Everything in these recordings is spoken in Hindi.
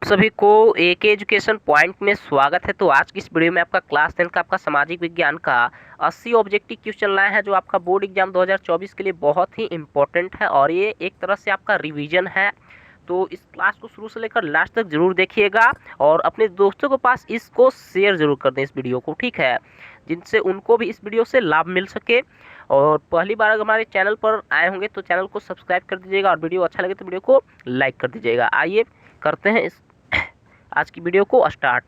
आप सभी को AK एजुकेशन पॉइंट में स्वागत है। तो आज की इस वीडियो में आपका क्लास 10 का आपका सामाजिक विज्ञान का 80 ऑब्जेक्टिव क्वेश्चन चल रहा है, जो आपका बोर्ड एग्जाम 2024 के लिए बहुत ही इम्पोर्टेंट है और ये एक तरह से आपका रिवीजन है। तो इस क्लास को शुरू से लेकर लास्ट तक जरूर देखिएगा और अपने दोस्तों के पास इसको शेयर जरूर कर दें इस वीडियो को, ठीक है, जिनसे उनको भी इस वीडियो से लाभ मिल सके। और पहली बार अगर हमारे चैनल पर आए होंगे तो चैनल को सब्सक्राइब कर दीजिएगा और वीडियो अच्छा लगे तो वीडियो को लाइक कर दीजिएगा। आइए करते हैं इस आज की वीडियो को स्टार्ट।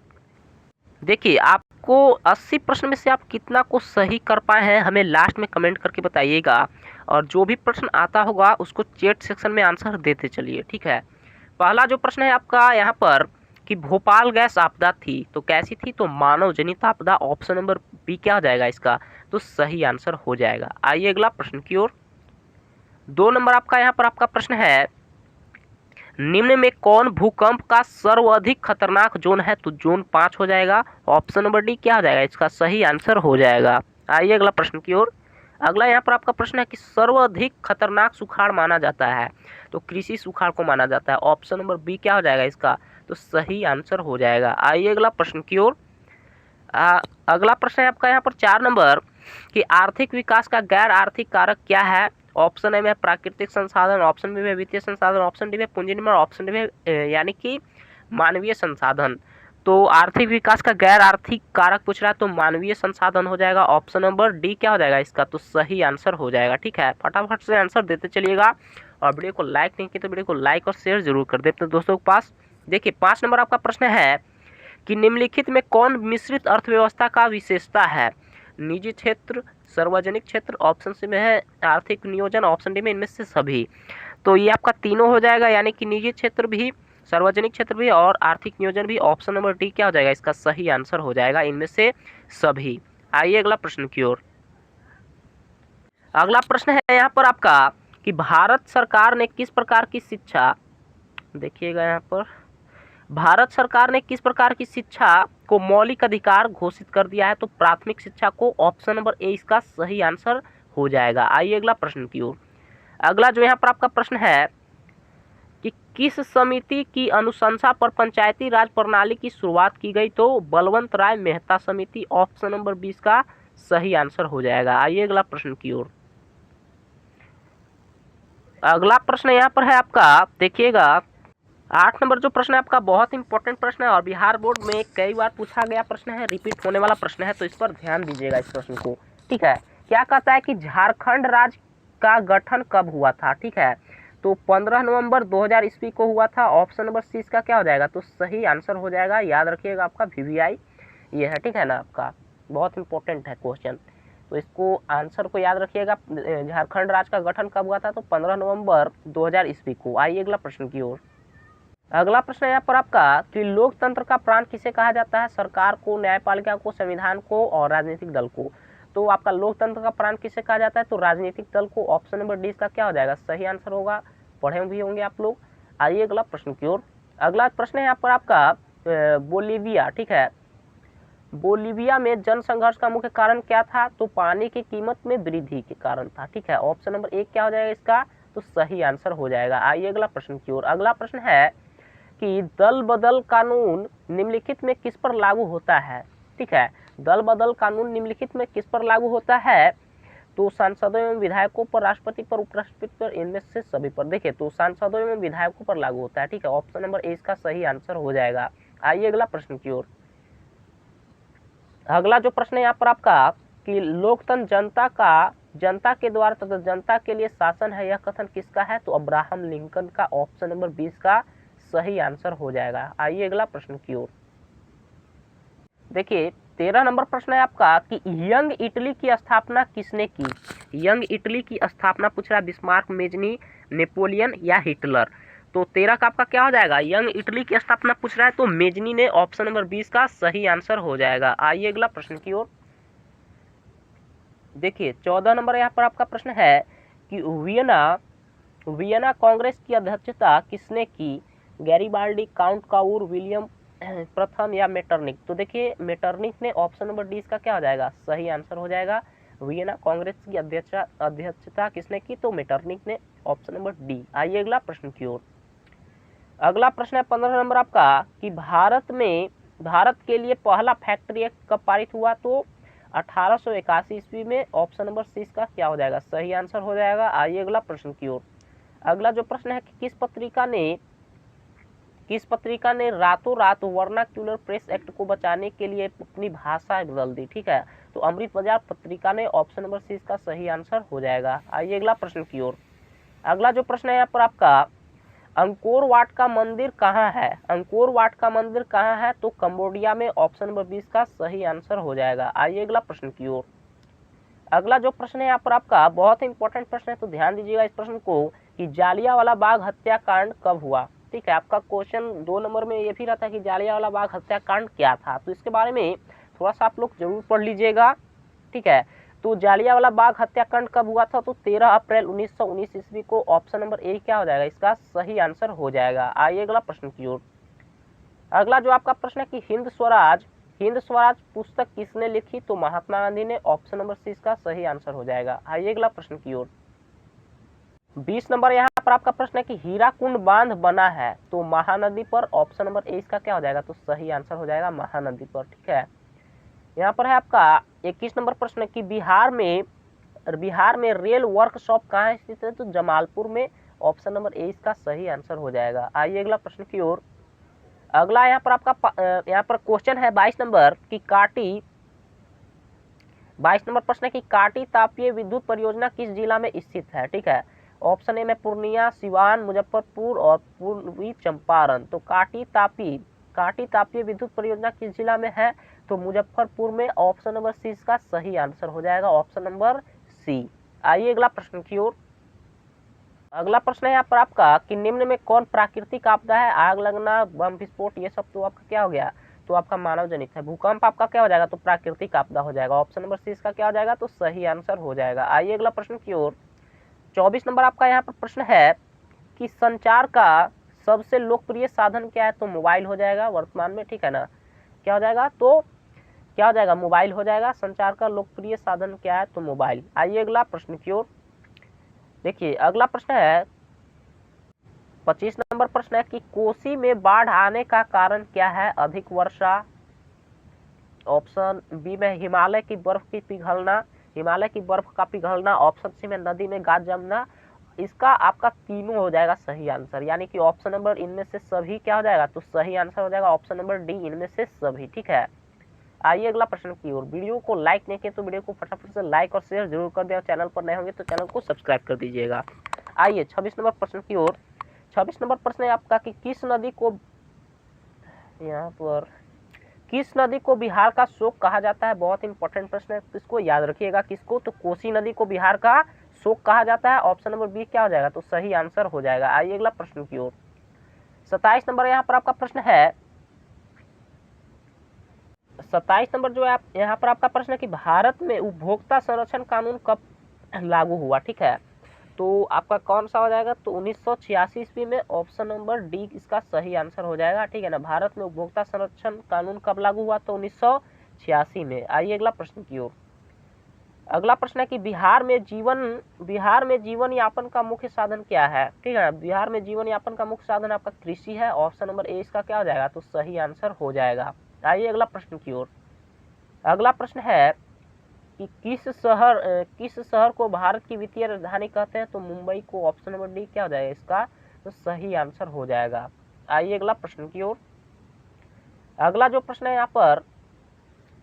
देखिए, आपको 80 प्रश्न में से आप कितना को सही कर पाए हैं हमें लास्ट में कमेंट करके बताइएगा, और जो भी प्रश्न आता होगा उसको चैट सेक्शन में आंसर देते चलिए, ठीक है। पहला जो प्रश्न है आपका यहाँ पर कि भोपाल गैस आपदा थी तो कैसी थी, तो मानव जनित आपदा, ऑप्शन नंबर बी क्या हो जाएगा इसका, तो सही आंसर हो जाएगा। आइए अगला प्रश्न की ओर। 2 नंबर आपका यहाँ पर आपका प्रश्न है, निम्न में कौन भूकंप का सर्वाधिक खतरनाक जोन है, तो जोन 5 हो जाएगा। ऑप्शन नंबर डी क्या हो जाएगा इसका सही आंसर हो जाएगा। आइए अगला प्रश्न की ओर। अगला यहाँ पर आपका प्रश्न है कि सर्वाधिक खतरनाक सुखाड़ माना जाता है, तो कृषि सुखाड़ को माना जाता है। ऑप्शन नंबर बी क्या हो जाएगा इसका, तो सही आंसर हो जाएगा। आइए अगला प्रश्न की ओर। अगला प्रश्न है आपका यहाँ पर 4 नंबर कि आर्थिक विकास का गैर आर्थिक कारक क्या है। ऑप्शन ए में प्राकृतिक संसाधन, ऑप्शन बी में वित्तीय संसाधन, ऑप्शन डी में पूंजी निगम, ऑप्शन डी में यानी कि मानवीय संसाधन। तो आर्थिक विकास का गैर आर्थिक कारक पूछ रहा है तो मानवीय संसाधन हो जाएगा। ऑप्शन नंबर डी क्या हो जाएगा इसका, तो सही आंसर हो जाएगा, ठीक है। फटाफट से आंसर देते चलिएगा और वीडियो को लाइक नहीं किया तो वीडियो को लाइक और शेयर जरूर कर दे अपने दोस्तों के पास। देखिए 5 नंबर आपका प्रश्न है कि निम्नलिखित में कौन मिश्रित अर्थव्यवस्था का विशेषता है। निजी क्षेत्र, सार्वजनिक क्षेत्र, ऑप्शन सी में है आर्थिक नियोजन, ऑप्शन डी में इनमें से सभी। तो ये आपका तीनों हो जाएगा, यानी कि निजी क्षेत्र भी, सार्वजनिक क्षेत्र भी और आर्थिक नियोजन भी। ऑप्शन नंबर डी क्या हो जाएगा इसका सही आंसर हो जाएगा इनमें से सभी। आइए अगला प्रश्न की ओर। अगला प्रश्न है यहाँ पर आपका कि भारत सरकार ने किस प्रकार की शिक्षा, देखिएगा यहाँ पर, भारत सरकार ने किस प्रकार की शिक्षा को मौलिक अधिकार घोषित कर दिया है, तो प्राथमिक शिक्षा को। ऑप्शन नंबर ए इसका सही आंसर हो जाएगा। आइए अगला प्रश्न की ओर। अगला जो यहाँ पर आपका प्रश्न है कि किस समिति की अनुशंसा पर पंचायती राज प्रणाली की शुरुआत की गई, तो बलवंत राय मेहता समिति। ऑप्शन नंबर 20 का सही आंसर हो जाएगा। आइए अगला प्रश्न की ओर। अगला प्रश्न यहाँ पर है आपका, देखिएगा 8 नंबर जो प्रश्न है आपका बहुत इंपॉर्टेंट प्रश्न है और बिहार बोर्ड में कई बार पूछा गया प्रश्न है, रिपीट होने वाला प्रश्न है, तो इस पर ध्यान दीजिएगा इस प्रश्न को, ठीक है। क्या कहता है कि झारखंड राज्य का गठन कब हुआ था, ठीक है, तो 15 नवंबर 2000 ईस्वी को हुआ था। ऑप्शन नंबर सी इसका क्या हो जाएगा, तो सही आंसर हो जाएगा। याद रखिएगा आपका VVI ये है, ठीक है ना, आपका बहुत इंपॉर्टेंट है क्वेश्चन, तो इसको आंसर को याद रखिएगा। झारखंड राज्य का गठन कब हुआ था, तो 15 नवंबर 2000 ईस्वी को। आइए अगला प्रश्न की ओर। अगला प्रश्न है यहाँ पर आपका कि लोकतंत्र का प्राण किसे कहा जाता है, सरकार को, न्यायपालिका को, संविधान को और राजनीतिक दल को। तो आपका लोकतंत्र का प्राण किसे कहा जाता है, तो राजनीतिक दल को। ऑप्शन नंबर डी इसका क्या हो जाएगा सही आंसर होगा, पढ़े भी होंगे आप लोग। आइए अगला प्रश्न की ओर। अगला प्रश्न है यहाँ पर आपका बोलीविया, ठीक है, बोलीविया में जनसंघर्ष का मुख्य कारण क्या था, तो पानी की कीमत में वृद्धि के कारण था, ठीक है। ऑप्शन नंबर 1 क्या हो जाएगा इसका, तो सही आंसर हो जाएगा। आइए अगला प्रश्न की ओर। अगला प्रश्न है कि दल बदल कानून निम्नलिखित में किस पर लागू होता है, ठीक है, दल बदल कानून निम्नलिखित में किस पर लागू होता है, तो सांसदों एवं विधायकों पर, राष्ट्रपति पर, उपराष्ट्रपति पर, इनमें से सभी पर। देखिए तो सांसदों एवं विधायकों पर लागू होता है, ठीक है। ऑप्शन नंबर ए इसका सही आंसर हो जाएगा। आइए अगला प्रश्न की ओर। अगला जो प्रश्न है यहाँ पर आपका कि लोकतंत्र जनता के द्वारा तथा जनता के लिए शासन है, यह कथन किसका है, तो अब्राहम लिंकन का। ऑप्शन नंबर 20 का सही आंसर हो जाएगा। आइए अगला प्रश्न की ओर। देखिए 13 नंबर प्रश्न है आपका कि यंग इटली की स्थापना किसने की। यंग इटली की स्थापना पूछ रहा है बिस्मार्क, मेजनी, नेपोलियन या हिटलर। तो 13 का आपका क्या हो जाएगा, यंग इटली की स्थापना पूछ रहा है तो मेजनी ने। ऑप्शन नंबर 20 का सही आंसर हो जाएगा। आइए अगला प्रश्न की ओर। देखिए 14 नंबर यहाँ पर आपका प्रश्न है कि वियना कांग्रेस की अध्यक्षता किसने की, गैरीबाल्डी, काउंट काउर, विलियम प्रथम या मेटरनिक। तो देखिए मेटरनिक ने। ऑप्शन नंबर डी इसका क्या हो जाएगा सही आंसर हो जाएगा। वियना कांग्रेस की अध्यक्षता किसने की, तो मेटरनिक ने। Option number D. आइए अगला प्रश्न की ओर। अगला प्रश्न है 15 नंबर आपका कि भारत के लिए पहला फैक्ट्री एक्ट कब पारित हुआ? तो 1881 ईस्वी में। ऑप्शन नंबर सी इसका क्या हो जाएगा? सही आंसर हो जाएगा। आइए अगला प्रश्न की ओर। अगला जो प्रश्न है कि किस पत्रिका ने रातों रात वर्नाक्यूलर प्रेस एक्ट को बचाने के लिए अपनी भाषा बदल दी? ठीक है, तो अमृत बाजार पत्रिका ने। ऑप्शन नंबर सी इसका सही आंसर हो जाएगा। आइए अगला प्रश्न की ओर। अगला जो प्रश्न है यहाँ पर आपका, अंकोर वाट का मंदिर कहाँ है? अंकोर वाट का मंदिर कहाँ है? तो कंबोडिया में। ऑप्शन नंबर 20 का सही आंसर हो जाएगा। आइए अगला प्रश्न की ओर। अगला जो प्रश्न है यहाँ पर आपका बहुत ही इंपॉर्टेंट प्रश्न है, तो ध्यान दीजिएगा इस प्रश्न को कि जालियांवाला बाग हत्याकांड कब हुआ? ठीक है, आपका क्वेश्चन 2 नंबर में ये भी रहता है कि जालियांवाला बाग हत्याकांड क्या था, तो इसके बारे में थोड़ा सा आप लोग जरूर पढ़ लीजिएगा। ठीक है, तो जालियांवाला बाग हत्याकांड कब हुआ था? तो 13 अप्रैल 1919 ईस्वी को। ऑप्शन नंबर ए क्या हो जाएगा? इसका सही आंसर हो जाएगा। आइए अगला प्रश्न की ओर। अगला जो आपका प्रश्न है कि हिंद स्वराज पुस्तक किसने लिखी? तो महात्मा गांधी ने। ऑप्शन नंबर सी इसका सही आंसर हो जाएगा। आइए अगला प्रश्न की ओर। 20 नंबर यहाँ पर आपका प्रश्न है कि हीराकुंड बांध बना है तो महानदी पर। ऑप्शन नंबर ए इसका क्या हो जाएगा? तो सही आंसर हो जाएगा महानदी पर। ठीक है, यहाँ पर है आपका 21 नंबर प्रश्न कि बिहार में रेल वर्कशॉप कहाँ स्थित है? तो जमालपुर में। ऑप्शन नंबर ए इसका सही आंसर हो जाएगा। आइए अगला प्रश्न की ओर। अगला यहाँ पर आपका यहाँ पर क्वेश्चन है 22 नंबर प्रश्न है कि काटी तापीय विद्युत परियोजना किस जिला में स्थित है? ठीक है, ऑप्शन ए में पूर्णिया, सिवान, मुजफ्फरपुर और पूर्वी चंपारण। तो काटी तापीय विद्युत परियोजना किस जिला में है? तो मुजफ्फरपुर में। ऑप्शन नंबर सी इसका सही आंसर हो जाएगा। Option number C. आइए अगला प्रश्न की ओर। अगला प्रश्न है यहाँ पर आपका कि निम्न में कौन प्राकृतिक आपदा है? आग लगना, बम विस्फोट, ये सब तो आपका क्या हो गया? तो आपका मानव जनित है। भूकंप आपका क्या हो जाएगा? तो प्राकृतिक आपदा हो जाएगा। ऑप्शन नंबर सी इसका क्या हो जाएगा? तो सही आंसर हो जाएगा। आइए अगला प्रश्न की ओर। 24 नंबर आपका यहाँ पर प्रश्न है कि संचार का सबसे लोकप्रिय साधन क्या है? तो मोबाइल हो जाएगा वर्तमान में। ठीक है ना, क्या हो जाएगा? तो क्या हो जाएगा? मोबाइल हो जाएगा। संचार का लोकप्रिय साधन क्या है? तो मोबाइल। आइए अगला प्रश्न की ओर। देखिए अगला प्रश्न है 25 नंबर प्रश्न है कि कोसी में बाढ़ आने का कारण क्या है? अधिक वर्षा। ऑप्शन बी में हिमालय की बर्फ का पिघलना। ऑप्शन सी में नदी में गाद जमना। इसका आपका तीनों हो जाएगा सही आंसर, यानी कि ऑप्शन नंबर इनमें से सभी क्या हो जाएगा? तो सही आंसर हो जाएगा ऑप्शन नंबर डी, इनमें से सभी। ठीक है, आइए अगला प्रश्न की ओर। वीडियो को लाइक नहीं किया तो वीडियो को फटाफट से लाइक और शेयर जरूर कर दें, और चैनल पर नए होंगे तो चैनल को सब्सक्राइब कर दीजिएगा। आइए 26 नंबर प्रश्न की ओर। 26 नंबर प्रश्न है आपका कि किस नदी को बिहार का शोक कहा जाता है? बहुत इंपॉर्टेंट प्रश्न है, इसको याद रखिएगा। किसको? तो कोसी नदी को बिहार का शोक कहा जाता है। ऑप्शन नंबर बी क्या हो जाएगा? तो सही आंसर हो जाएगा। आइए अगला प्रश्न की ओर। 27 नंबर यहाँ पर आपका प्रश्न है 27 नंबर जो है यहाँ पर आपका प्रश्न है कि भारत में उपभोक्ता संरक्षण कानून कब लागू हुआ? ठीक है, तो आपका कौन सा हो जाएगा? तो 1986 ईस्वी में। ऑप्शन नंबर डी इसका सही आंसर हो जाएगा। ठीक है ना, भारत में उपभोक्ता संरक्षण कानून कब लागू हुआ? तो 1986 में। आइए अगला प्रश्न की ओर। अगला प्रश्न है कि बिहार में जीवन यापन का मुख्य साधन क्या है? ठीक है, बिहार में जीवन यापन का मुख्य साधन आपका कृषि है। ऑप्शन नंबर ए इसका क्या हो जाएगा? तो सही आंसर हो जाएगा। आइए अगला प्रश्न की ओर। अगला प्रश्न है कि किस शहर को भारत की वित्तीय राजधानी कहते हैं? तो मुंबई को। ऑप्शन नंबर डी क्या हो जाएगा इसका? तो सही आंसर हो जाएगा। आइए अगला प्रश्न की ओर। अगला जो प्रश्न है यहाँ पर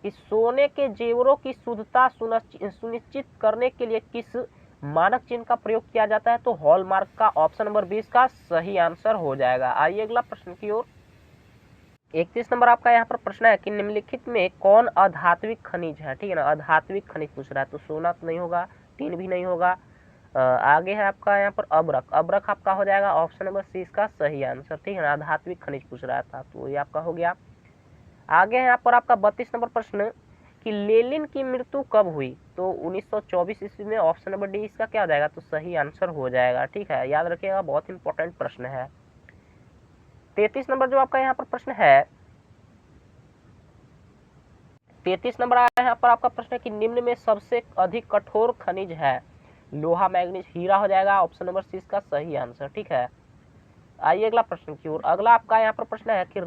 कि सोने के जेवरों की शुद्धता सुनिश्चित करने के लिए किस मानक चिन्ह का प्रयोग किया जाता है? तो हॉलमार्क का। ऑप्शन नंबर 20 का सही आंसर हो जाएगा। आइए अगला प्रश्न की ओर। 31 नंबर आपका यहाँ पर प्रश्न है कि निम्नलिखित में कौन अधात्विक खनिज है? ठीक है ना, अधात्विक खनिज पूछ रहा है, तो सोना तो नहीं होगा, टीन भी नहीं होगा। आगे है आपका यहाँ पर अब्रक आपका हो जाएगा। ऑप्शन नंबर सी इसका सही आंसर। ठीक है ना, अधात्विक खनिज पूछ रहा था, तो ये आपका हो गया। आगे है यहाँ पर आपका 32 नंबर प्रश्न कि लेनिन की मृत्यु कब हुई? तो 1924 ईस्वी में। ऑप्शन नंबर डी इसका क्या हो जाएगा? तो सही आंसर हो जाएगा। ठीक है, याद रखिएगा, बहुत इंपॉर्टेंट प्रश्न है। 33 नंबर जो आपका यहाँ पर प्रश्न है 33 नंबर आया यहाँ पर आपका प्रश्न है कि निम्न में सबसे अधिक कठोर खनिज है? लोहा, मैग्नीज, हीरा हो जाएगा। ऑप्शन नंबर सी इसका सही आंसर। ठीक है, आइए अगला प्रश्न की ओर। अगला आपका यहाँ पर प्रश्न है कि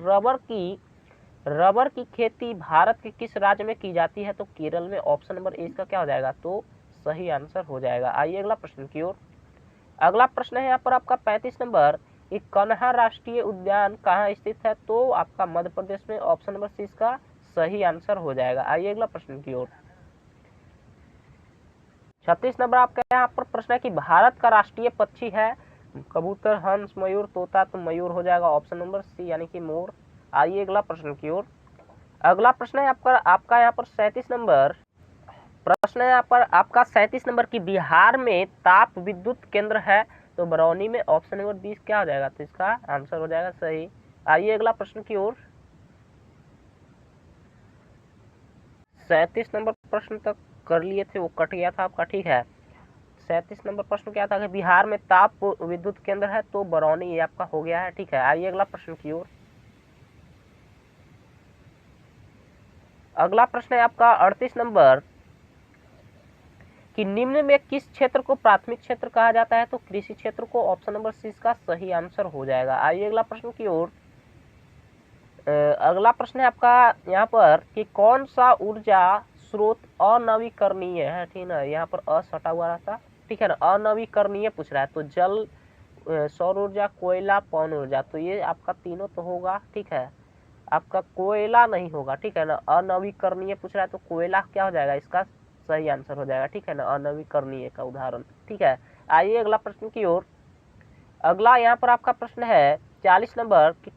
रबर की खेती भारत के किस राज्य में की जाती है? तो केरल में। ऑप्शन नंबर ए इसका क्या हो जाएगा? तो सही आंसर हो जाएगा। आइए अगला प्रश्न की ओर। अगला प्रश्न है यहाँ पर आपका 35 नंबर, कि कन्हा राष्ट्रीय उद्यान कहाँ स्थित है? तो आपका मध्य प्रदेश में। ऑप्शन नंबर सी इसका सही आंसर हो जाएगा। आइए अगला प्रश्न की ओर। 36 नंबर आपका यहाँ पर प्रश्न है कि भारत का राष्ट्रीय पक्षी है? कबूतर, हंस, मयूर, तोता। तो मयूर हो जाएगा, ऑप्शन नंबर सी यानी कि मोर। आइए अगला प्रश्न की ओर। अगला प्रश्न है आपका यहाँ पर 37 नंबर प्रश्न है यहाँ पर आपका 37 नंबर की बिहार में ताप विद्युत केंद्र है? तो बरौनी में। ऑप्शन नंबर 20 क्या हो जाएगा? तो इसका आंसर हो जाएगा सही। आइए अगला प्रश्न की ओर। 37 नंबर प्रश्न तक कर लिए थे, वो कट गया था आपका, ठीक है। 37 नंबर प्रश्न क्या था कि बिहार में ताप विद्युत केंद्र है? तो बरौनी, ये आपका हो गया है, ठीक है। आइए अगला प्रश्न की ओर। अगला प्रश्न है आपका 38 नंबर, कि निम्न में किस क्षेत्र को प्राथमिक क्षेत्र कहा जाता है? तो कृषि क्षेत्र को। ऑप्शन नंबर सी इसका सही आंसर हो जाएगा। आइए अगला प्रश्न की ओर। अगला प्रश्न है आपका यहाँ पर कि कौन सा ऊर्जा स्रोत अनवीकरणीय है? ठीक है, यहाँ पर सटा हुआ रहता, ठीक है ना। अनवीकरणीय पूछ रहा है, तो जल, सौर ऊर्जा, कोयला, पवन ऊर्जा। तो ये आपका तीनों तो होगा, ठीक है। आपका कोयला नहीं होगा, ठीक है ना। अनवीकरणीय पूछ रहा है, तो कोयला क्या हो जाएगा? इसका सही आंसर हो जाएगा, ठीक है ना। अनवीकरणीय का उदाहरण, ठीक है। आइए अगला प्रश्न की ओर। अगला यहाँ पर आपका प्रश्न है 40 नंबर, कि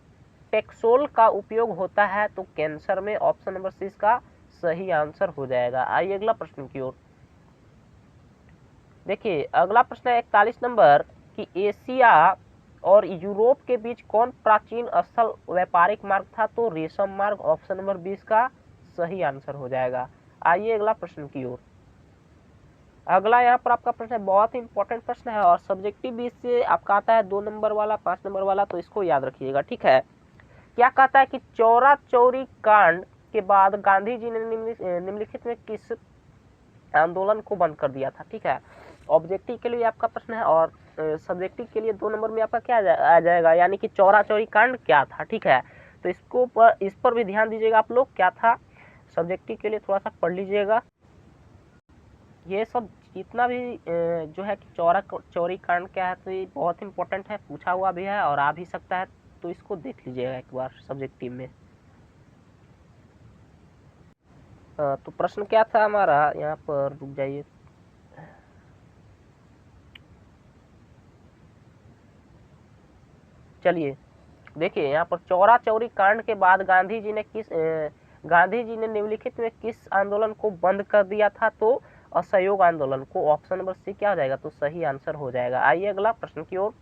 टेक्सोल का उपयोग होता है? तो कैंसर में। ऑप्शन नंबर सी इसका सही आंसर हो जाएगा। आइए अगला प्रश्न की ओर। देखिए अगला प्रश्न है 41 नंबर, कि एशिया और यूरोप के बीच कौन प्राचीन स्थल व्यापारिक मार्ग था? तो रेशम मार्ग। ऑप्शन नंबर 20 का सही आंसर हो जाएगा। आइए अगला प्रश्न की ओर। अगला यहाँ पर आपका प्रश्न है, बहुत ही इंपॉर्टेंट प्रश्न है और सब्जेक्टिव बेस से आपका आता है 2 नंबर वाला, 5 नंबर वाला, तो इसको याद रखिएगा, ठीक है। क्या कहता है कि चौरा चौरी कांड के बाद गांधी जी ने निम्नलिखित में किस आंदोलन को बंद कर दिया था? ठीक है, ऑब्जेक्टिव के लिए आपका प्रश्न है और सब्जेक्टिव के लिए 2 नंबर में आपका क्या आ जाएगा, यानी कि चौरा चौरी कांड क्या था, ठीक है। तो इस पर भी ध्यान दीजिएगा आप लोग, क्या था। सब्जेक्टिव के लिए थोड़ा सा पढ़ लीजिएगा। ये सब जितना भी जो है कि चौरा चौरी कांड क्या है, तो ये बहुत इंपॉर्टेंट है, पूछा हुआ भी है और आ भी सकता है, तो इसको देख लीजिएगा एक बार सब्जेक्टिव में। तो प्रश्न क्या था हमारा, यहाँ पर रुक जाइए। चलिए देखिए यहाँ पर चौरा चौरी कांड के बाद गांधी जी ने निम्नलिखित में किस आंदोलन को बंद कर दिया था? तो असहयोग आंदोलन को। ऑप्शन नंबर सी क्या हो जाएगा? तो सही आंसर हो जाएगा। आइए अगला प्रश्न की ओर।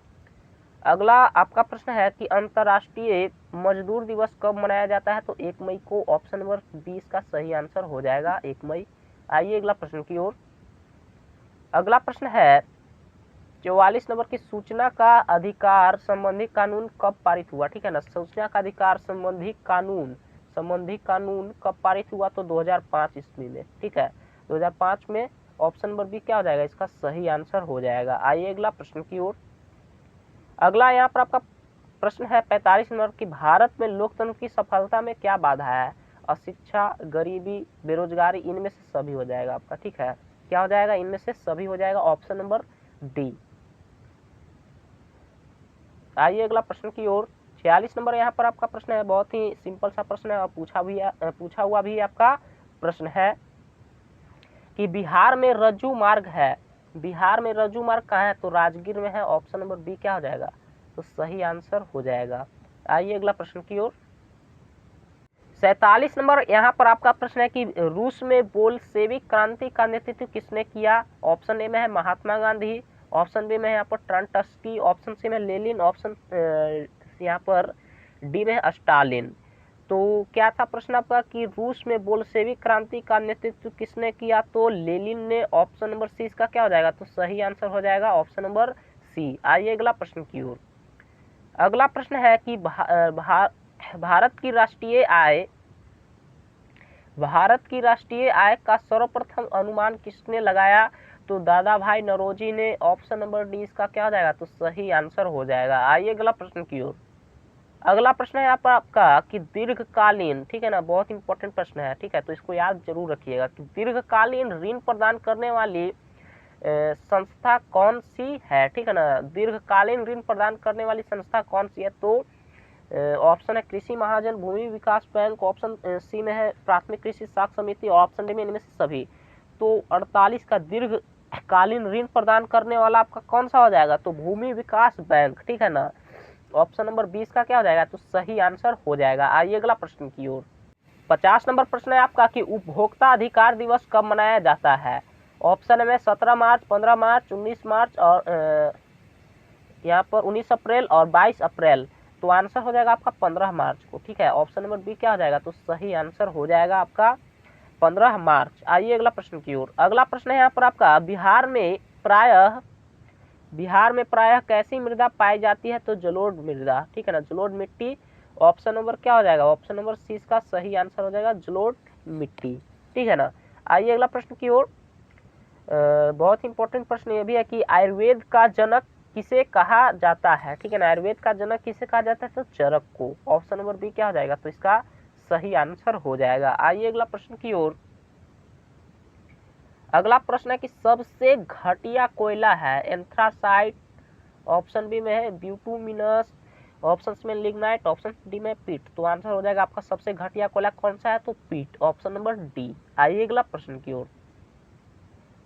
अगला आपका प्रश्न है कि अंतर्राष्ट्रीय मजदूर दिवस कब मनाया जाता है? तो 1 मई को। ऑप्शन नंबर 20 का सही आंसर हो जाएगा, 1 मई। आइए अगला प्रश्न की ओर। अगला प्रश्न है 44 नंबर की, सूचना का अधिकार संबंधी कानून कब पारित हुआ? ठीक है ना, सूचना का अधिकार संबंधी कानून कब पारित हुआ? तो 2005 ईस्वी में, ठीक है, 2005 में। ऑप्शन नंबर बी क्या हो जाएगा? इसका सही आंसर हो जाएगा। आइए अगला प्रश्न की ओर। अगला यहाँ पर आपका प्रश्न है 45 नंबर की, भारत में लोकतंत्र की सफलता में क्या बाधा है? अशिक्षा, गरीबी, बेरोजगारी, इनमें से सभी हो जाएगा आपका, ठीक है। क्या हो जाएगा? इनमें से सभी हो जाएगा, ऑप्शन नंबर डी। आइए अगला प्रश्न की ओर। 46 नंबर यहाँ पर आपका प्रश्न है, बहुत ही सिंपल सा प्रश्न है और पूछा हुआ भी आपका प्रश्न है कि बिहार में रज्जू मार्ग है, बिहार में रज्जू मार्ग कहाँ है? तो राजगीर में है। ऑप्शन नंबर बी क्या हो जाएगा? तो सही आंसर हो जाएगा। आइए अगला प्रश्न की ओर। 47 नंबर यहाँ पर आपका प्रश्न है कि रूस में बोल्शेविक क्रांति का नेतृत्व किसने किया? ऑप्शन ए में है महात्मा गांधी, ऑप्शन बी में है यहाँ पर ट्रॉट्स्की, ऑप्शन सी में लेनिन, ऑप्शन यहाँ पर डी में है स्टालिन। तो क्या था प्रश्न आपका कि रूस में बोल्शेविक क्रांति का नेतृत्व किसने किया? तो लेनिन ने। ऑप्शन नंबर सी इसका क्या हो जाएगा? तो सही आंसर हो जाएगा, ऑप्शन नंबर सी। आइए अगला प्रश्न की ओर। अगला प्रश्न है कि भारत की राष्ट्रीय आय का सर्वप्रथम अनुमान किसने लगाया? तो दादा भाई नौरोजी ने, ऑप्शन नंबर डी इसका क्या हो जाएगा, तो सही आंसर हो जाएगा। आइए अगला प्रश्न की ओर। अगला प्रश्न है यहाँ पर आपका कि दीर्घकालीन, ठीक है ना, बहुत इंपॉर्टेंट प्रश्न है, ठीक है, तो इसको याद जरूर रखिएगा कि दीर्घकालीन ऋण प्रदान करने वाली संस्था कौन सी है, ठीक है ना, दीर्घकालीन ऋण प्रदान करने वाली संस्था कौन सी है। तो ऑप्शन है कृषि महाजन, भूमि विकास बैंक, ऑप्शन सी में है प्राथमिक कृषि साख समिति, ऑप्शन डी में इनमें से सभी। तो 48 का दीर्घकालीन ऋण प्रदान करने वाला आपका कौन सा हो जाएगा, तो भूमि विकास बैंक, ठीक है ना, ऑप्शन नंबर 20 का क्या हो जाएगा, तो सही आंसर हो जाएगा। आइए अगला प्रश्न की ओर। 50 नंबर प्रश्न है आपका कि उपभोक्ता अधिकार दिवस कब मनाया जाता है। ऑप्शन में 17 मार्च, 15 मार्च, 19 मार्च और यहाँ पर 19 अप्रैल और 22 अप्रैल। तो आंसर हो जाएगा आपका 15 मार्च को, ठीक है, ऑप्शन नंबर बी क्या हो जाएगा, तो सही आंसर हो जाएगा आपका 15 मार्च। आइए अगला प्रश्न की ओर। अगला प्रश्न है यहाँ पर आपका बिहार में प्रायः कैसी मृदा पाई जाती है, तो जलोढ़ मृदा, ठीक है ना, जलोढ़ मिट्टी। ऑप्शन नंबर क्या हो जाएगा, ऑप्शन नंबर सी इसका सही आंसर हो जाएगा, जलोढ़ मिट्टी, ठीक है ना। आइए अगला प्रश्न की ओर। बहुत इंपॉर्टेंट प्रश्न ये भी है कि आयुर्वेद का जनक किसे कहा जाता है, ठीक है ना, आयुर्वेद का जनक किसे कहा जाता है, तो चरक को। ऑप्शन नंबर बी क्या हो जाएगा, तो इसका सही आंसर हो जाएगा। आइए अगला प्रश्न की ओर। अगला प्रश्न है कि सबसे घटिया कोयला है, एंथ्रासाइट, ऑप्शन बी में है ब्यूटुमिनस, ऑप्शन में लिग्नाइट, ऑप्शन डी में पीट। तो आंसर हो जाएगा आपका सबसे घटिया कोयला कौन सा है, तो पीट, ऑप्शन नंबर डी। आइए अगला प्रश्न की ओर।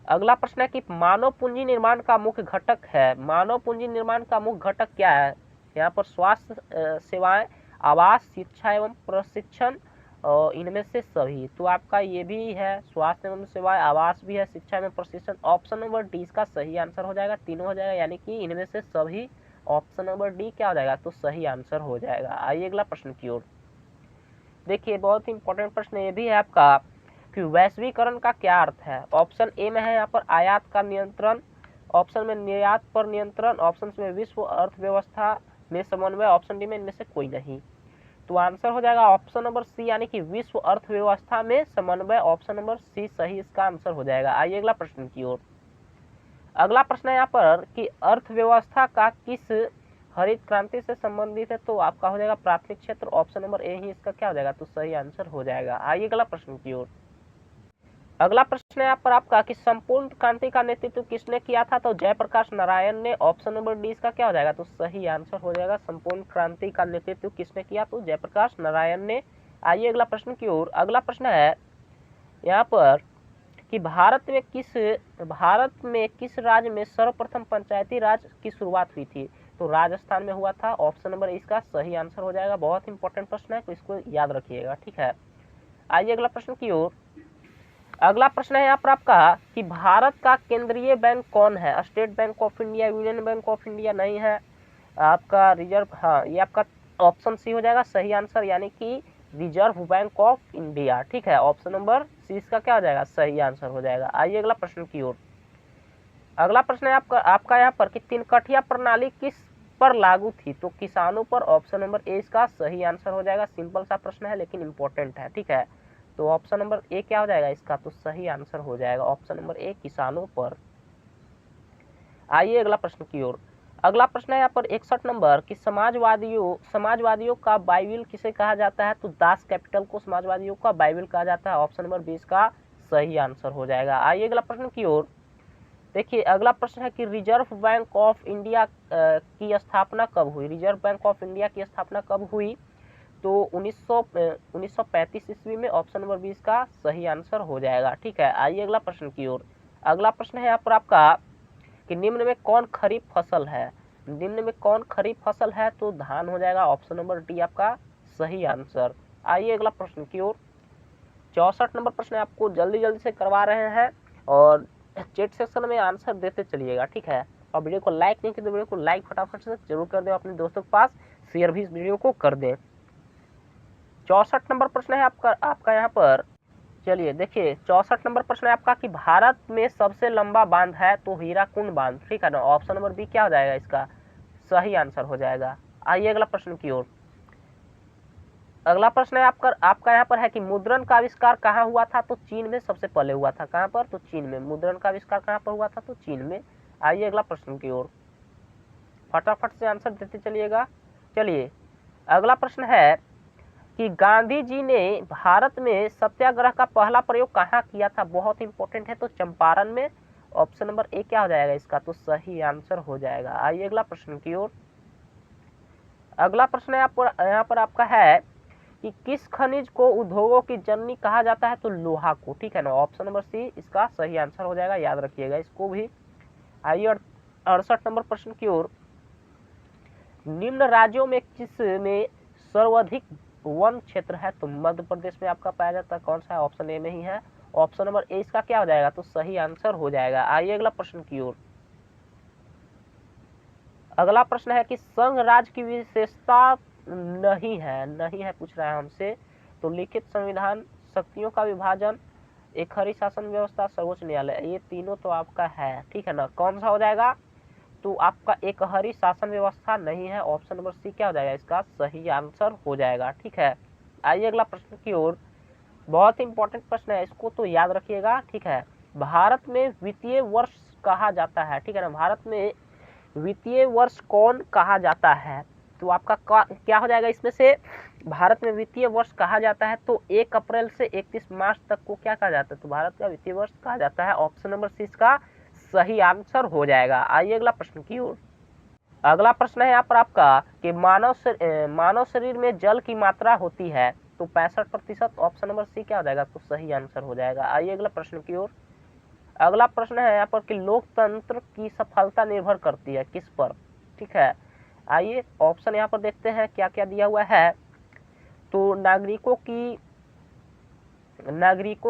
अगला प्रश्न है कि मानव पूंजी निर्माण का मुख्य घटक है, मानव पूंजी निर्माण का मुख्य घटक क्या है। यहाँ पर स्वास्थ्य सेवाएं, आवास, शिक्षा एवं प्रशिक्षण, और इनमें से सभी। तो आपका ये भी है, स्वास्थ्य एवं सेवाएं, आवास भी है, शिक्षा एवं प्रशिक्षण। ऑप्शन नंबर डी इसका सही आंसर हो जाएगा, तीनों हो जाएगा, यानी कि इनमें से सभी। ऑप्शन नंबर डी क्या हो जाएगा, तो सही आंसर हो जाएगा। आइए अगला प्रश्न की ओर। देखिए बहुत ही इंपॉर्टेंट प्रश्न ये भी है आपका कि वैश्वीकरण का क्या अर्थ है। ऑप्शन ए में है यहाँ पर आयात का नियंत्रण, ऑप्शन में निर्यात पर नियंत्रण, ऑप्शन में विश्व अर्थव्यवस्था में समन्वय, ऑप्शन डी में इनमें से कोई नहीं। तो आंसर हो जाएगा ऑप्शन नंबर सी, यानी कि विश्व अर्थव्यवस्था में समन्वय, ऑप्शन नंबर सी सही इसका आंसर हो जाएगा। आइए अगला प्रश्न की ओर। अगला प्रश्न है यहाँ पर कि अर्थव्यवस्था का किस हरित क्रांति से संबंधित है। तो आपका हो जाएगा प्राथमिक क्षेत्र, ऑप्शन नंबर ए ही इसका क्या हो जाएगा, तो सही आंसर हो जाएगा। आइए अगला प्रश्न की ओर। अगला प्रश्न है यहाँ पर आपका कि संपूर्ण क्रांति का नेतृत्व किसने किया था। तो जयप्रकाश नारायण ने, ऑप्शन नंबर डी इसका क्या हो जाएगा, तो सही आंसर हो जाएगा, संपूर्ण क्रांति का नेतृत्व किसने किया, तो जयप्रकाश नारायण ने। आइए अगला प्रश्न की ओर। अगला प्रश्न है यहाँ पर कि भारत में किस राज्य में सर्वप्रथम पंचायती राज की शुरुआत हुई थी। तो राजस्थान में हुआ था, ऑप्शन नंबर इसका सही आंसर हो जाएगा। बहुत इंपॉर्टेंट प्रश्न है, तो इसको याद रखिएगा, ठीक है। आइए अगला प्रश्न की ओर। अगला प्रश्न है यहाँ पर आपका कि भारत का केंद्रीय बैंक कौन है। State bank of India, union bank of India नहीं है, आपका रिजर्व, हाँ ये आपका ऑप्शन सी हो जाएगा सही आंसर, यानी कि रिजर्व बैंक ऑफ इंडिया, ठीक है, ऑप्शन नंबर सी इसका क्या हो जाएगा, सही आंसर हो जाएगा। आइए अगला प्रश्न की ओर। अगला प्रश्न है आपका यहाँ पर कि तिनकठिया प्रणाली किस पर लागू थी। तो किसानों पर, ऑप्शन नंबर ए इसका सही आंसर हो जाएगा। सिंपल सा प्रश्न है लेकिन इंपॉर्टेंट है, ठीक है। तो ऑप्शन नंबर ए क्या हो जाएगा इसका, तो सही आंसर हो जाएगा ऑप्शन नंबर ए, किसानों पर। आइए अगला प्रश्न की ओर। अगला प्रश्न है यहाँ पर 61 नंबर कि समाजवादियों का बाइबिल किसे कहा जाता है। तो दास कैपिटल को समाजवादियों का बाइबिल कहा जाता है, ऑप्शन नंबर 20 का सही आंसर हो जाएगा। आइए अगला प्रश्न की ओर। देखिए अगला प्रश्न है कि रिजर्व बैंक ऑफ इंडिया की स्थापना कब हुई। रिजर्व बैंक ऑफ इंडिया की स्थापना कब हुई। तो 1935 ईस्वी में, ऑप्शन नंबर 20 का सही आंसर हो जाएगा, ठीक है। आइए अगला प्रश्न की ओर। अगला प्रश्न है यहाँ पर आपका कि निम्न में कौन खरीफ फसल है। निम्न में कौन खरीफ फसल है। तो धान हो जाएगा, ऑप्शन नंबर डी आपका सही आंसर। आइए अगला प्रश्न की ओर। 64 नंबर प्रश्न आपको जल्दी से करवा रहे हैं और चैट सेक्शन में आंसर देते चलिएगा, ठीक है। और वीडियो को लाइक नहीं किया तो वीडियो को लाइक फटाफट से जरूर कर दें, अपने दोस्तों के पास शेयर भी इस वीडियो को कर दें। 64 नंबर प्रश्न है आपका यहाँ पर। चलिए देखिए 64 नंबर प्रश्न है आपका कि भारत में सबसे लंबा बांध है। तो हीराकुंड बांध, ठीक है ना, ऑप्शन नंबर बी क्या हो जाएगा इसका सही आंसर हो जाएगा। आइए अगला प्रश्न की ओर। अगला प्रश्न है आपका यहाँ पर है कि मुद्रण का आविष्कार कहाँ हुआ था? तो चीन में सबसे पहले हुआ था। कहाँ पर? तो चीन में। मुद्रण का आविष्कार कहाँ पर हुआ था? तो चीन में। आइए अगला प्रश्न की ओर, फटाफट से आंसर देते चलिएगा। चलिए अगला प्रश्न है कि गांधी जी ने भारत में सत्याग्रह का पहला प्रयोग कहाँ किया था? बहुत इंपॉर्टेंट है। तो चंपारण में। ऑप्शन नंबर ए क्या हो जाएगा इसका? तो सही आंसर हो जाएगा। आइए अगला प्रश्न की ओर। अगला प्रश्न यहाँ पर आपका है कि किस खनिज को उद्योगों की जननी कहा जाता है? तो लोहा को। ठीक है ना, ऑप्शन नंबर सी इसका सही आंसर हो जाएगा, याद रखिएगा इसको भी। आइए 68 नंबर प्रश्न की ओर। निम्न राज्यों में किस में सर्वाधिक वन क्षेत्र है? तो मध्य प्रदेश में आपका पाया जाता है। कौन सा है? ऑप्शन ए में ही है। ऑप्शन नंबर ए इसका क्या हो जाएगा? तो सही आंसर हो जाएगा। आइए अगला प्रश्न की ओर। अगला प्रश्न है कि संघ राज्य की विशेषता नहीं है पूछ रहा है हमसे। तो लिखित संविधान, शक्तियों का विभाजन, एक हरी शासन व्यवस्था, सर्वोच्च न्यायालय, ये तीनों तो आपका है। ठीक है ना, कौन सा हो जाएगा? तो आपका एक हरी शासन व्यवस्था नहीं है। ऑप्शन नंबर सी क्या हो जाएगा इसका? सही आंसर हो जाएगा। ठीक है, आइए अगला प्रश्न की ओर। बहुत इंपॉर्टेंट प्रश्न है, इसको तो याद रखिएगा। ठीक है, भारत में वित्तीय वर्ष कहा जाता है। ठीक है ना, भारत में वित्तीय वर्ष कौन कहा जाता है? तो आपका क्या हो जाएगा इसमें से? भारत में वित्तीय वर्ष कहा जाता है तो 1 अप्रैल से 31 मार्च तक को क्या कहा जाता है? तो भारत का वित्तीय वर्ष कहा जाता है। ऑप्शन नंबर सी इसका सही आंसर हो जाएगा। आइए अगला प्रश्न की ओर। अगला प्रश्न है यहाँ पर आपका कि मानव शरीर में जल की मात्रा होती है तो 65%। ऑप्शन नंबर सी क्या हो जाएगा? तो सही आंसर हो जाएगा। आइए अगला प्रश्न की ओर। अगला प्रश्न है यहाँ पर कि लोकतंत्र की सफलता निर्भर करती है किस पर? ठीक है, आइए ऑप्शन यहाँ पर देखते हैं क्या क्या दिया हुआ है। तो नागरिकों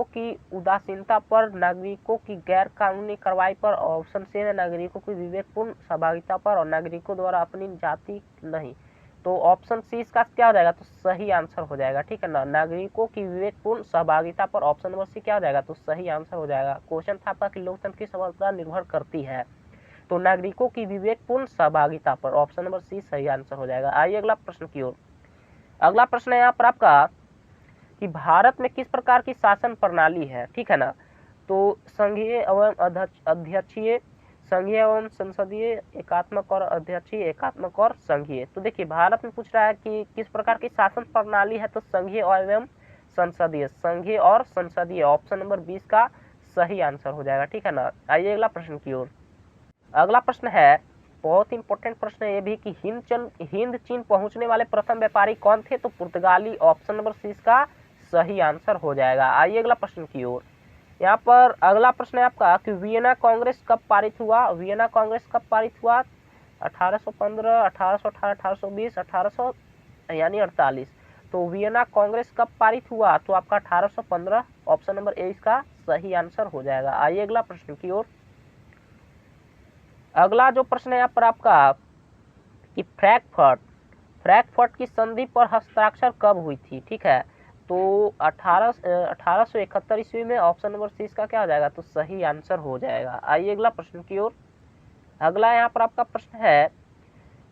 की उदासीनता पर, नागरिकों की गैर कानूनी कार्रवाई पर, ऑप्शन सी है नागरिकों की विवेकपूर्ण सहभागिता पर, और नागरिकों द्वारा अपनी जाति नहीं। तो ऑप्शन सी इसका क्या हो जाएगा? तो सही आंसर हो जाएगा। ठीक है ना, नागरिकों की विवेकपूर्ण सहभागिता पर ऑप्शन नंबर सी क्या हो जाएगा? तो सही आंसर हो जाएगा। क्वेश्चन था आपका कि लोकतंत्र की सफलता निर्भर करती है तो नागरिकों की विवेकपूर्ण सहभागिता पर, ऑप्शन नंबर सी सही आंसर हो जाएगा। आइए अगला प्रश्न की ओर। अगला प्रश्न है यहाँ पर आपका कि भारत में किस प्रकार की शासन प्रणाली है? ठीक है ना, तो संघीय एवं अध्यक्षीय, संघीय एवं संसदीय, एकात्मक और अध्यक्षीय, एकात्मक और संघीय। तो देखिए भारत में पूछ रहा है कि किस प्रकार की शासन प्रणाली है? तो संघीय एवं संसदीय, संघीय और संसदीय, ऑप्शन नंबर 20 का सही आंसर हो जाएगा। ठीक है ना, आइए अगला प्रश्न की ओर। अगला प्रश्न है, बहुत इंपॉर्टेंट प्रश्न है ये भी, कि हिंद चीन पहुंचने वाले प्रथम व्यापारी कौन थे? तो पुर्तगाली, ऑप्शन नंबर सी इसका सही आंसर हो जाएगा। आइए अगला प्रश्न की ओर। यहाँ पर अगला प्रश्न है आपका कि वियना कांग्रेस कब पारित हुआ? वियना कांग्रेस कब पारित हुआ? 1815, 1818, 1820, 1800 यानी 48। तो वियना कांग्रेस कब पारित हुआ? तो आपका 1815, ऑप्शन नंबर ए इसका सही आंसर हो जाएगा। आइए अगला प्रश्न की ओर। अगला जो प्रश्न है यहाँ पर आपका कि फ्रैंकफर्ट की संधि पर हस्ताक्षर कब हुई थी? ठीक है, तो 1871 ईस्वी में, ऑप्शन नंबर सी इसका क्या हो जाएगा? तो सही आंसर हो जाएगा। आइए अगला प्रश्न की ओर। अगला यहाँ पर आपका प्रश्न है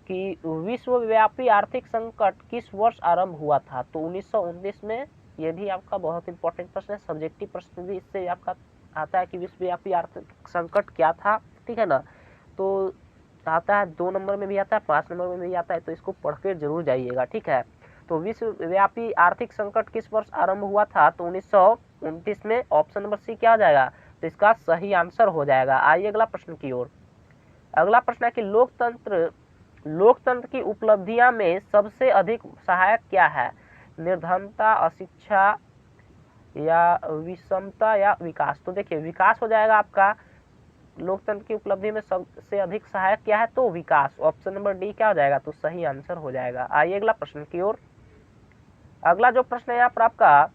कि विश्वव्यापी आर्थिक संकट किस वर्ष आरंभ हुआ था? तो 1919 में। ये भी आपका बहुत इंपॉर्टेंट प्रश्न है, सब्जेक्टिव प्रश्न भी इससे आपका आता है कि विश्वव्यापी आर्थिक संकट क्या था। ठीक है ना, तो आता है 2 नंबर में भी आता है, 5 नंबर में भी आता है, तो इसको पढ़ के जरूर जाइएगा। ठीक है, तो विश्वव्यापी आर्थिक संकट किस वर्ष आरंभ हुआ था? तो 1929 में, ऑप्शन नंबर सी क्या हो जाएगा? तो इसका सही आंसर हो जाएगा। आइए अगला प्रश्न की ओर। अगला प्रश्न है कि लोकतंत्र की उपलब्धियां में सबसे अधिक सहायक क्या है? निर्धनता, अशिक्षा, या विषमता, या विकास? तो देखिए विकास हो जाएगा आपका। लोकतंत्र की उपलब्धि में सबसे अधिक सहायक क्या है? तो विकास, ऑप्शन नंबर डी क्या हो जाएगा? तो सही आंसर हो जाएगा। आइए अगला प्रश्न की ओर। अगला जो प्रश्न है यहाँ पर आपका,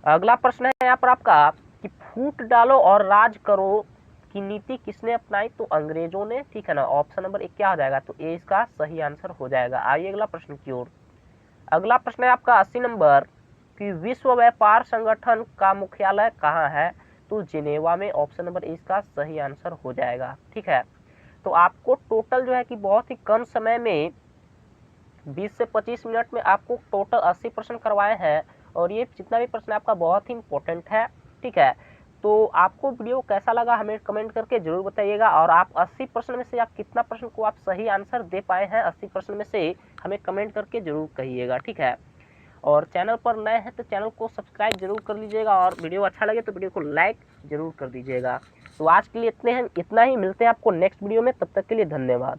अगला प्रश्न है यहाँ पर आपका कि फूट डालो और राज करो की नीति किसने अपनाई? तो अंग्रेजों ने। ठीक है ना, ऑप्शन नंबर 1 क्या हो जाएगा? तो ए इसका सही आंसर हो जाएगा। आइए अगला प्रश्न की ओर। अगला प्रश्न है आपका 80 नंबर कि विश्व व्यापार संगठन का मुख्यालय कहाँ है? तो जिनेवा में, ऑप्शन नंबर ए इसका सही आंसर हो जाएगा। ठीक है, तो आपको टोटल जो है कि बहुत ही कम समय में 20 से 25 मिनट में आपको टोटल 80 प्रश्न करवाए हैं और ये जितना भी प्रश्न आपका बहुत ही इंपॉर्टेंट है। ठीक है, तो आपको वीडियो कैसा लगा हमें कमेंट करके जरूर बताइएगा और आप 80 प्रश्न में से आप कितना प्रश्न को आप सही आंसर दे पाए हैं 80 प्रश्न में से हमें कमेंट करके जरूर कहिएगा। ठीक है, और चैनल पर नए हैं तो चैनल को सब्सक्राइब जरूर कर लीजिएगा और वीडियो अच्छा लगे तो वीडियो को लाइक जरूर कर दीजिएगा। तो आज के लिए इतना ही, मिलते हैं आपको नेक्स्ट वीडियो में, तब तक के लिए धन्यवाद।